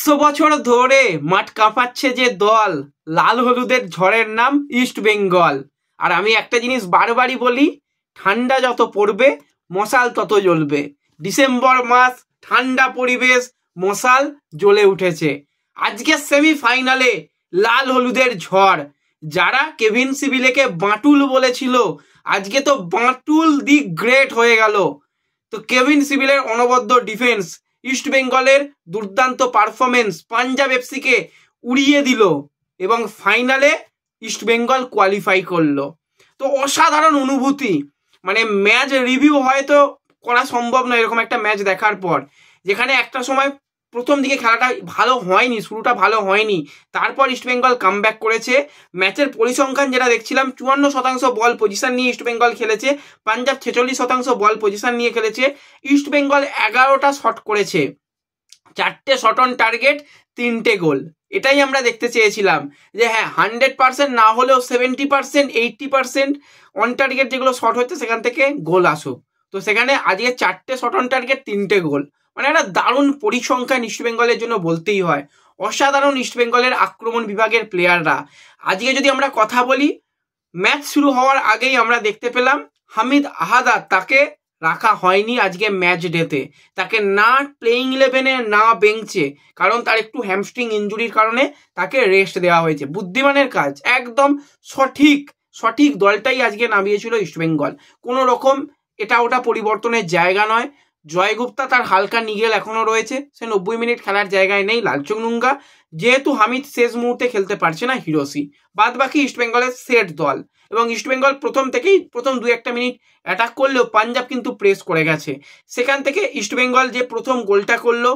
100 বছর ধরে মাঠ কাঁপাচ্ছে যে দল, লাল হলুদের ঝড়ের নাম ইস্ট বেঙ্গল। আর আমি একটা জিনিস বারবারই বলি, ঠান্ডা যত পড়বে মশাল তত জ্বলবে। ডিসেম্বর মাস, ঠান্ডা পরিবেশ, মশাল জ্বলে উঠেছে। আজকে সেমিফাইনালে লাল হলুদের ঝড়। যারা কেভিন সিবিলেকে বাঁটুল বলেছিল, আজকে তো বাঁটুল দি গ্রেট হয়ে গেল। তো কেভিন সিবিলের অনবদ্য ডিফেন্স, ইস্ট বেঙ্গলের দুর্দান্ত পারফরমেন্স পাঞ্জাব এফসিকে উড়িয়ে দিল এবং ফাইনালে ইস্ট বেঙ্গল কোয়ালিফাই করলো। তো অসাধারণ অনুভূতি, মানে ম্যাচ রিভিউ হয়তো করা সম্ভব নয় এরকম একটা ম্যাচ দেখার পর, যেখানে একটা সময় প্রথম দিকে খেলাটা ভালো হয়নি, শুরুটা ভালো হয়নি, তারপর ইস্ট বেঙ্গল কামব্যাক করেছে। ম্যাচের পরিসংখ্যান যেটা দেখছিলাম, 54% বল পজিশন নিয়ে ইস্ট বেঙ্গল খেলেছে, পাঞ্জাব 46% বল পজিশন নিয়ে খেলেছে। ইস্ট বেঙ্গল 11টা শট করেছে, 4টে শট অন টার্গেট, 3টে গোল। এটাই আমরা দেখতে চেয়েছিলাম যে হ্যাঁ 100% না হলেও 70% 80% অন টার্গেট যেগুলো শট হচ্ছে সেখান থেকে গোল আসুক। তো সেখানে আজকে 4টে শট অন টার্গেট, 3টে গোল, মানে একটা দারুণ পরিসংখ্যান ইস্ট বেঙ্গলের জন্য বলতেই হয়। অসাধারণ ইস্ট বেঙ্গলের আক্রমণ বিভাগের প্লেয়াররা। আজকে যদি আমরা কথা বলি, ম্যাচ শুরু হওয়ার আগেই আমরা দেখতে পেলাম হামিদ আহাদাদ তাকে রাখা হয়নি আজকে ম্যাচ ডেতে, তাকে না প্লেইং 11-এ না বেঞ্চে, কারণ তার একটু হ্যামস্ট্রিং ইঞ্জুরির কারণে তাকে রেস্ট দেওয়া হয়েছে। বুদ্ধিমানের কাজ, একদম সঠিক দলটাই আজকে নামিয়েছিল ইস্ট বেঙ্গল। কোনো রকম এটা ওটা পরিবর্তনের জায়গা নয়। জয় গুপ্তা তার হালকা নিগেল এখনো রয়েছে, সে 90 মিনিট খেলার জায়গায় নেই। লালচুংনুঙ্গা, যেহেতু হামিদ শেষ মুহূর্তে খেলতে পারছে না, হিরোসি, বাদ বাকি ইস্ট বেঙ্গলের সেট দল। এবং ইস্ট বেঙ্গল প্রথম 2-1 মিনিট অ্যাটাক করলেও পাঞ্জাব কিন্তু প্রেস করে গেছে। সেখান থেকে ইস্ট বেঙ্গল যে প্রথম গোলটা করলো,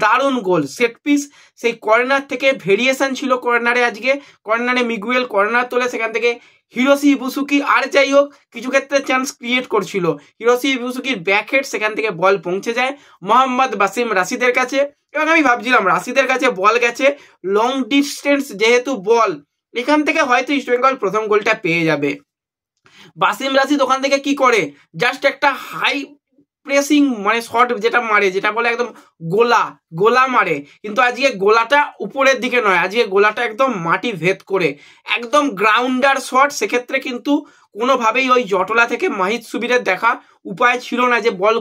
দারুণ গোল, সেট পিস। সেই কর্নার থেকে ভেরিয়েশন ছিল কর্নারে, আজকে কর্নারে মিগুয়েল কর্নার তোলে, সেখান থেকে হিরোসি ইবুসুকি, আর যাই হোক কিছু ক্ষেত্রে চান্স ক্রিয়েট করছিল হিরোসি ইবুসুকির ব্যাকহেড, সেখান থেকে বল পৌঁছে যায় মোহাম্মদ বাসিম রাশিদের কাছে। এবং আমি ভাবছিলাম রাশিদের কাছে বল গেছে, লং ডিস্টেন্স যেহেতু বল, এখান থেকে হয়তো ইস্ট বেঙ্গল প্রথম গোলটা পেয়ে যাবে। বাসিম রাশিদ ওখান থেকে কি করে, জাস্ট একটা হাই প্রেসিং মানে শট যেটা মারে, যেটা বলে একদম গোলা মারে, কিন্তু আজকে গোলাটা উপরের দিকে নয়, আজকে গোলাটা একদম মাটি ভেদ করে, একদম গ্রাউন্ডার শট। সেক্ষেত্রে কিন্তু কোনোভাবেই ওই জটলা থেকে মাহিদ সুবিরের দেখা উপায় ছিল না যে বল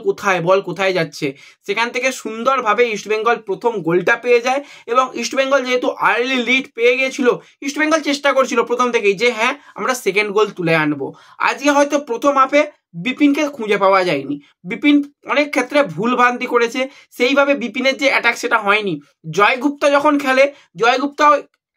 কোথায় যাচ্ছে। সেখান থেকে সুন্দরভাবে ইস্টবেঙ্গল প্রথম গোলটা পেয়ে যায়। এবং ইস্টবেঙ্গল যেহেতু আর্লি লিড পেয়ে গিয়েছিল, ইস্টবেঙ্গল চেষ্টা করছিল প্রথম থেকেই যে হ্যাঁ আমরা সেকেন্ড গোল তুলে আনবো। আজকে হয়তো প্রথম হাফে বিপিনকে খুঁজে পাওয়া যায়নি, বিপিন অনেক ক্ষেত্রে ভুলভ্রান্তি করেছে, সেইভাবে বিপিনের যে অ্যাটাক সেটা হয়নি। জয়গুপ্তা যখন খেলে, জয়গুপ্তা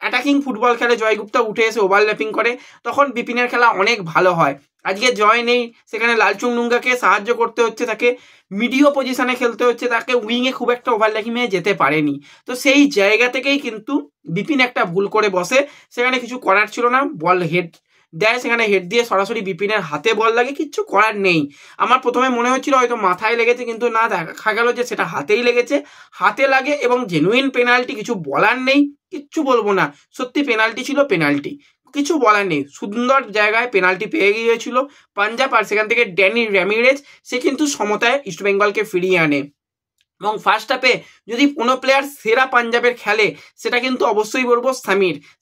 অ্যাটাকিং ফুটবল খেলে, জয়গুপ্তা উঠে এসে ওভারল্যাপিং করে, তখন বিপিনের খেলা অনেক ভালো হয়। আজকে জয় নেই, সেখানে লালচুংনুঙ্গাকে সাহায্য করতে হচ্ছে, তাকে মিডিও পজিশনে খেলতে হচ্ছে, তাকে উইংয়ে খুব একটা ওভারল্যাপিংয়ে যেতে পারেনি। তো সেই জায়গা থেকেই কিন্তু বিপিন একটা ভুল করে বসে, সেখানে কিছু করার ছিল না, বল হেড দেয়, সেখানে হেড দিয়ে সরাসরি বিপিনের হাতে বল লাগে, কিচ্ছু করার নেই। আমার প্রথমে মনে হচ্ছিল হয়তো মাথায় লেগেছে, কিন্তু না, দেখা গেল যে সেটা হাতেই লেগেছে, হাতে লাগে এবং জেনুইন পেনাল্টি, কিছু বলার নেই, কিচ্ছু বলবো না, সত্যি পেনাল্টি ছিল, পেনাল্টি, কিছু বলার নেই। সুন্দর জায়গায় পেনাল্টি পেয়ে গিয়েছিল পাঞ্জাব, আর সেখান থেকে ড্যানি র্যামিরেজ সে কিন্তু সমতায় ইস্টবেঙ্গলকে ফিরিয়ে আনে। এবং ফার্স্ট হাফে যদি কোনো প্লেয়ার সেরা পাঞ্জাবের খেলে, সেটা কিন্তু অবশ্যই বলবো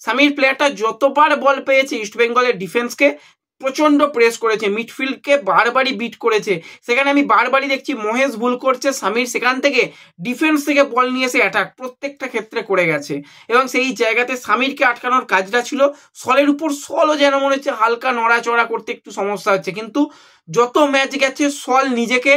সামির প্লেয়ারটা যতবার বল পেয়েছে ইস্টবেঙ্গলের ডিফেন্সকে প্রচণ্ড প্রেস করেছে, মিডফিল্ডকে বারবারই বিট করেছে। সেখানে আমি বারবারই দেখছি মহেশ ভুল করছে, সামির সেখান থেকে ডিফেন্স থেকে বল নিয়ে এসে অ্যাটাক প্রত্যেকটা ক্ষেত্রে করে গেছে। এবং সেই জায়গাতে সামিরকে আটকানোর কাজটা ছিল সলের উপর, সলও যেন মনে হচ্ছে হালকা নড়াচড়া করতে একটু সমস্যা হচ্ছে, কিন্তু যত ম্যাচ গেছে সল নিজেকে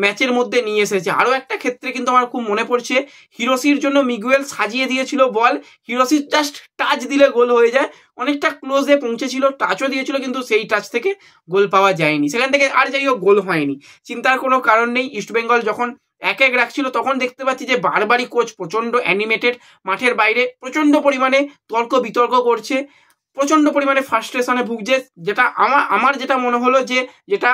ম্যাচের মধ্যে নিয়ে এসেছে। আরও একটা ক্ষেত্রে কিন্তু আমার খুব মনে পড়ছে, হিরোসির জন্য মিগুয়েল সাজিয়ে দিয়েছিল বল, হিরোসির জাস্ট টাচ দিলে গোল হয়ে যায়, অনেকটা ক্লোজে পৌঁছেছিল, টাচও দিয়েছিল, কিন্তু সেই টাচ থেকে গোল পাওয়া যায়নি। সেখান থেকে আর যাই হোক গোল হয়নি, চিন্তার কোনো কারণ নেই। ইস্টবেঙ্গল যখন 1-1 রাখছিল, তখন দেখতে পাচ্ছি যে বারবারই কোচ প্রচণ্ড অ্যানিমেটেড, মাঠের বাইরে প্রচণ্ড পরিমাণে তর্ক বিতর্ক করছে, প্রচণ্ড পরিমাণে ফ্রাস্ট্রেশনে ভুগছে। যেটা আমার যেটা মনে হলো যেটা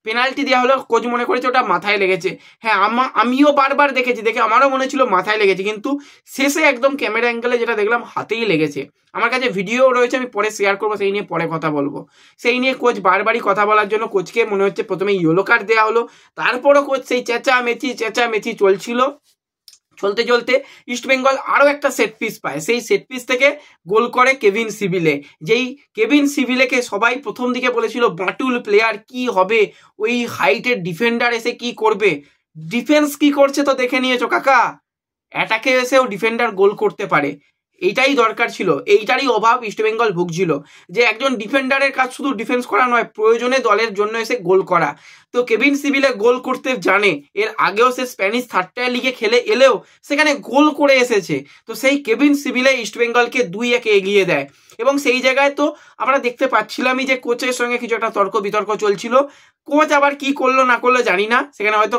পেনাল্টি দেওয়া হলো, কোচ মনে করেছে ওটা মাথায় লেগেছে। হ্যাঁ, আমিও বারবার দেখে আমারও মনে ছিল মাথায় লেগেছে, কিন্তু শেষে একদম ক্যামেরা অ্যাঙ্গেলে যেটা দেখলাম হাতেই লেগেছে। আমার কাছে ভিডিও রয়েছে, আমি পরে শেয়ার করবো, সেই নিয়ে পরে কথা বলবো। সেই নিয়ে কোচ বারবারই কথা বলার জন্য কোচকে মনে হচ্ছে প্রথমে ইয়েলো কার্ড দেওয়া হলো, তারপরও কোচ সেই চেঁচামেচি চলছিল। চলতে চলতে ইস্টবেঙ্গল আরও একটা সেট পিস পায়, সেই সেট পিস থেকে গোল করে কেভিন সিভিলে। যেই কেভিন সিভিলেকে সবাই প্রথম দিকে বলেছিল বাটুল প্লেয়ার, কি হবে ওই হাইটের ডিফেন্ডার এসে কি করবে, ডিফেন্স কি করছে তো দেখে নিয়েছো কাকা, অ্যাটাকে এসেও ডিফেন্ডার গোল করতে পারে। এইটাই দরকার ছিল, এইটারই অভাব ইস্টবেঙ্গল ভুগছিল, যে একজন ডিফেন্ডারের কাজ শুধু ডিফেন্স করা নয়, প্রয়োজনে দলের জন্য এসে গোল করা। তো কেভিন সিভিলে গোল করতে জানে, এর আগেও সে স্প্যানিশ থার্ড টায়ার লিগে খেলে এলেও সেখানে গোল করে এসেছে। তো সেই কেভিন সিভিলে ইস্টবেঙ্গলকে 2-1 এগিয়ে দেয়। এবং সেই জায়গায় তো আমরা দেখতে পাচ্ছিলামই যে কোচের সঙ্গে কিছু একটা তর্ক বিতর্ক চলছিল। কোচ আবার কি করলো না করলো জানি না, সেখানে হয়তো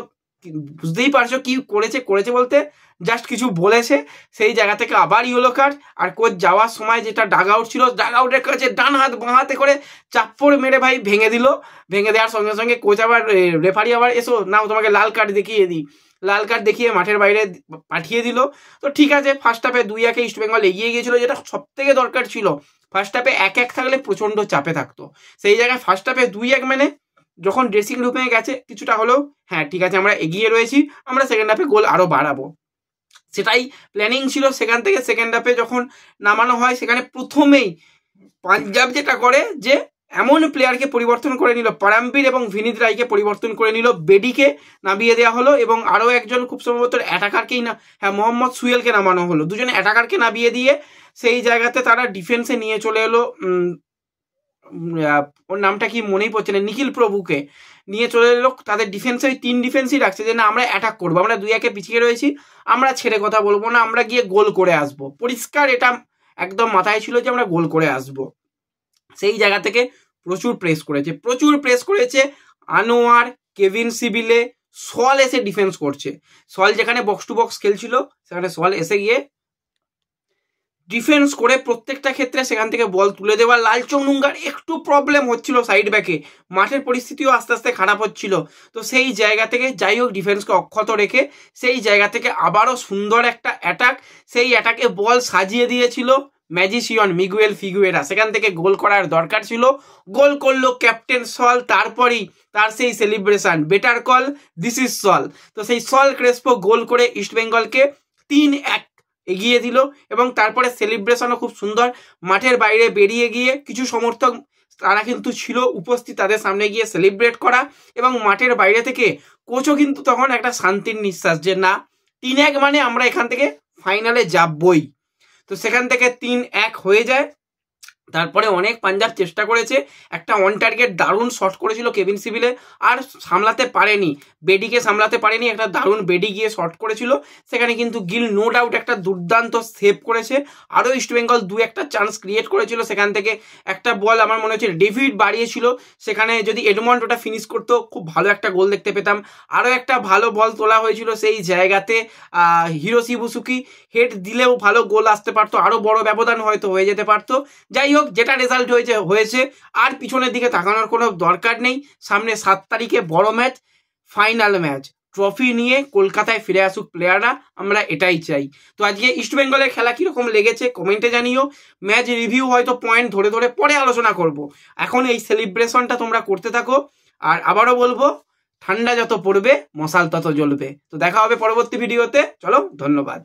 বুঝতেই পারছো কি করেছে বলতে জাস্ট কিছু বলেছে, সেই জায়গা থেকে আবার ইয়েলো কার্ড। আর কোচ যাওয়ার সময় যেটা ডাগ আউট ছিল, ডাগ আউটের কাছে ডান হাত বাঁ হাতে করে চাপ্পড় মেরে ভাই ভেঙে দিল। ভেঙে দেওয়ার সঙ্গে সঙ্গে কোচ আবার রেফারি আবার এসো নাও তোমাকে লাল কার্ড দেখিয়ে দিই, লাল কার্ড দেখিয়ে মাঠের বাইরে পাঠিয়ে দিল। তো ঠিক আছে, ফার্স্ট হাফে 2-1 ইস্টবেঙ্গল এগিয়ে গিয়েছিল, যেটা সব থেকে দরকার ছিল। ফার্স্ট হাফে 1-1 থাকলে প্রচণ্ড চাপে থাকতো, সেই জায়গায় ফার্স্ট হাফে 2-1 মানে যখন ড্রেসিং রুমে গেছে কিছুটা হলেও হ্যাঁ ঠিক আছে আমরা এগিয়ে রয়েছি, আমরা সেকেন্ড হাফে গোল আরও বাড়াবো, সেটাই প্ল্যানিং ছিল। সেখান থেকে সেকেন্ড হাফে যখন নামানো হয়, সেখানে প্রথমেই পাঞ্জাব যেটা করে যে এমন প্লেয়ারকে পরিবর্তন করে নিল, পারামবীর এবং ভিনিত রায়কে পরিবর্তন করে নিল, বেডিকে নামিয়ে দেওয়া হলো এবং আরও একজন খুব সম্ভবত অ্যাটাকারকেই না, হ্যাঁ মোহাম্মদ সুয়েলকে নামানো হলো। দুজনে অ্যাটাকারকে নামিয়ে দিয়ে সেই জায়গাতে তারা ডিফেন্সে নিয়ে চলে এলো, ওর নামটা কি মনেই পড়ছে না, নিখিল প্রভুকে নিয়ে চলে এলো। তাদের ডিফেন্সে ওই 3 ডিফেন্সই রাখছে যে না আমরা অ্যাটাক করবো, আমরা 2-1 পিছিয়ে রয়েছি, আমরা ছেড়ে কথা বলবো না, আমরা গিয়ে গোল করে আসবো। পরিষ্কার এটা একদম মাথায় ছিল যে আমরা গোল করে আসবো। সেই জায়গা থেকে প্রচুর প্রেস করেছে আনোয়ার, কেভিন সিভিলে, সল এসে ডিফেন্স করছে। সল যেখানে বক্স টু বক্স খেলছিল সেখানে সল এসে গিয়ে ডিফেন্স করে প্রত্যেকটা ক্ষেত্রে সেখান থেকে বল তুলে দেওয়া। লালচং নুঙ্গার একটু প্রবলেম হচ্ছিল সাইড ব্যাকে, মাঠের পরিস্থিতিও আস্তে আস্তে খারাপ হচ্ছিল। তো সেই জায়গা থেকে যাই হোক ডিফেন্সকে অক্ষত রেখে সেই জায়গা থেকে আবারও সুন্দর একটা অ্যাটাক, সেই অ্যাটাকে বল সাজিয়ে দিয়েছিল ম্যাজিশিয়ান মিগুয়েল ফিগুয়েরা, সেখান থেকে গোল করার দরকার ছিল, গোল করলো ক্যাপ্টেন সল। তারপরেই তার সেই celebration, better call this is Saul. তো সেই সল ক্রেসপো গোল করে ইস্টবেঙ্গলকে 3-1 এগিয়ে দিল এবং তারপরে সেলিব্রেশনও খুব সুন্দর। মাঠের বাইরে বেরিয়ে গিয়ে কিছু সমর্থক তারা কিন্তু ছিল উপস্থিত, তাদের সামনে গিয়ে সেলিব্রেট করা এবং মাঠের বাইরে থেকে কোচও কিন্তু তখন একটা শান্তির নিঃশ্বাস যে না 3-1 মানে আমরা এখান থেকে ফাইনালে যাবই। তো সেখান থেকে 3-1 হয়ে যায়। তারপরে অনেক পাঞ্জাব চেষ্টা করেছে, একটা অন টার্গেট দারুণ শট করেছিল কেভিন সিভিলে, আর সামলাতে পারেনি, বেডিকে সামলাতে পারেনি, একটা দারুণ বেডি গিয়ে শট করেছিল, সেখানে কিন্তু গিল নো ডাউট একটা দুর্দান্ত সেভ করেছে। আরও ইস্টবেঙ্গল 2-1 চান্স ক্রিয়েট করেছিল, সেখান থেকে একটা বল আমার মনে হচ্ছে ডেভিড বাড়িয়েছিল, সেখানে যদি এডমন্ড ওটা ফিনিশ করতো খুব ভালো একটা গোল দেখতে পেতাম। আরও একটা ভালো বল তোলা হয়েছিল সেই জায়গাতে, হিরোশি বুসুকি হেড দিলেও ভালো গোল আসতে পারতো, আরও বড় ব্যবধান হয়তো হয়ে যেতে পারতো। যাই হোক যেটা রেজাল্ট হয়েছে আর পিছনের দিকে তাকানোর কোনো দরকার নেই। সামনে 7 তারিখে বড় ম্যাচ, ফাইনাল ম্যাচ, ট্রফি নিয়ে কলকাতায় ফিরে আসুক প্লেয়াররা, আমরা এটাই চাই। তো আজকে ইস্টবেঙ্গলের খেলা কীরকম লেগেছে কমেন্টে জানিও। ম্যাচ রিভিউ হয়তো পয়েন্ট ধরে ধরে পরে আলোচনা করব, এখন এই সেলিব্রেশনটা তোমরা করতে থাকো। আর আবারও বলবো ঠান্ডা যত পড়বে মশাল তত জ্বলবে। তো দেখা হবে পরবর্তী ভিডিওতে, চলো ধন্যবাদ।